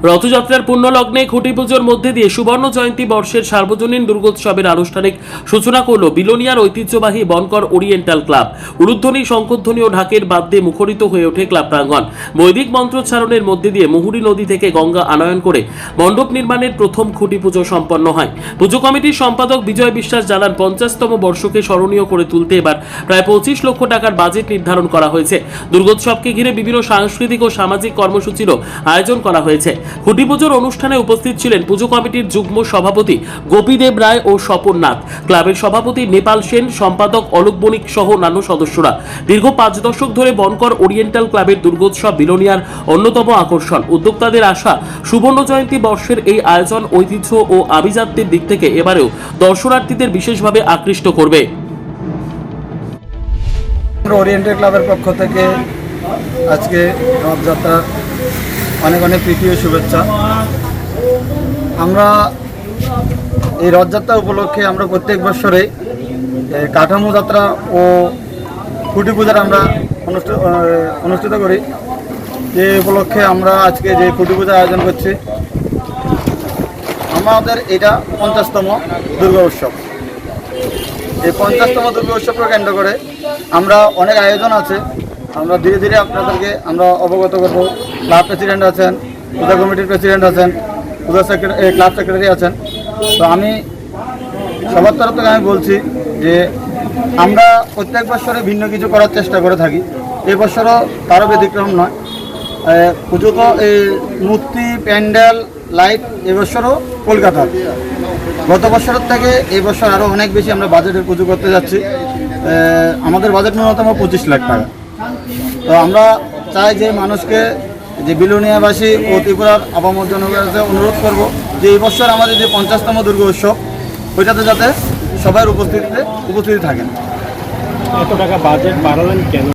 রথযাত্রার পুণ্যলগ্নে খুঁটি পুজোর মধ্যে দিয়ে সুবর্ণ জয়ন্তী বর্ষের সার্বজনীন দুর্গোৎসবের আনুষ্ঠানিক সূচনা করল বিলোনিয়ার ঐতিহ্যবাহী বনকর ওরিয়েন্টাল ক্লাব। উলুধ্বনি, শঙ্খধ্বনি ও ঢাকের বাদ্যে মুখরিত হয়ে ওঠে ক্লাব প্রাঙ্গণ। বৈদিক মন্ত্রোচ্চারণের মধ্যে দিয়ে মুহুরী নদী থেকে গঙ্গা আনয়ন করে মণ্ডপ নির্মাণের প্রথম খুঁটি পুজো সম্পন্ন হয়। পুজো কমিটির সম্পাদক বিজয় বিশ্বাস জানান, 50তম বর্ষকে স্মরণীয় করে তুলতে এবার প্রায় 25 লক্ষ টাকার বাজেট নির্ধারণ করা হয়েছে। দুর্গোৎসবকে ঘিরে বিভিন্ন সাংস্কৃতিক ও সামাজিক কর্মসূচিরও আয়োজন করা হয়েছে। খুঁটি পুজোর অনুষ্ঠানে উপস্থিত ছিলেন পুজো কমিটির যুগ্ম সভাপতি গোপীদেব রায় ও স্বপন নাথ, ক্লাবের সভাপতি নেপাল সেন, সম্পাদক অলোক বণিক সহ অন্যান্য সদস্যরা। দীর্ঘ 5 দশক ধরে বনকর ওরিয়েন্টাল ক্লাবের দুর্গোৎসব বিলোনিয়ার অন্যতম আকর্ষণ। উদ্যোক্তাদের আশা, সুবর্ণ জয়ন্তী বর্ষের এই আয়োজন ঐতিহ্য ও আভিজাত্যের দিক থেকে এবারেও দর্শনার্থীদের বিশেষভাবে আকৃষ্ট করবে। ওরিয়েন্টাল ক্লাবের পক্ষ থেকে আজকে রথযাত্রার অনেক অনেক প্রীতি ও শুভেচ্ছা। আমরা এই রথযাত্রা উপলক্ষে আমরা প্রত্যেক বছরে কাঠামো যাত্রা ও খুঁটি পূজার আমরা অনুষ্ঠিত করি। যে উপলক্ষে আমরা আজকে যে খুঁটি পূজার আয়োজন করছি, আমাদের এটা 50তম দুর্গা উৎসব। এই 50তম দুর্গা উৎসবকে কেন্দ্র করে আমরা অনেক আয়োজন আছে। আমরা ধীরে ধীরে আপনাদেরকে আমরা অবগত করব। ক্লাব প্রেসিডেন্ট আছেন, পূজা কমিটির প্রেসিডেন্ট আছেন, পূজা সেক্রেটারি, ক্লাব সেক্রেটারি আছেন। তো আমি সবার তরফ থেকে আমি বলছি যে আমরা প্রত্যেক বছরে ভিন্ন কিছু করার চেষ্টা করে থাকি। এই বছরও তারও ব্যতিক্রম নয়। পুজো তো এই মূর্তি, প্যান্ডেল, লাইট এবছরও কলকাতার। গত বছরের থেকে এই বছর আরও অনেক বেশি আমরা বাজেটের পুজো করতে যাচ্ছি। আমাদের বাজেট ন্যূনতম 25 লাখ টাকা। তো আমরা চাই যে মানুষকে, যে বিলোনিয়াবাসী ও ত্রিপুরার আপামর জনগণের কাছে অনুরোধ করব যে এই বছর আমাদের যে 50তম দুর্গা উৎসব, ওইটাতে যাতে সবার উপস্থিতি থাকেন। এত টাকা বাজেট বাড়ালেন কেন?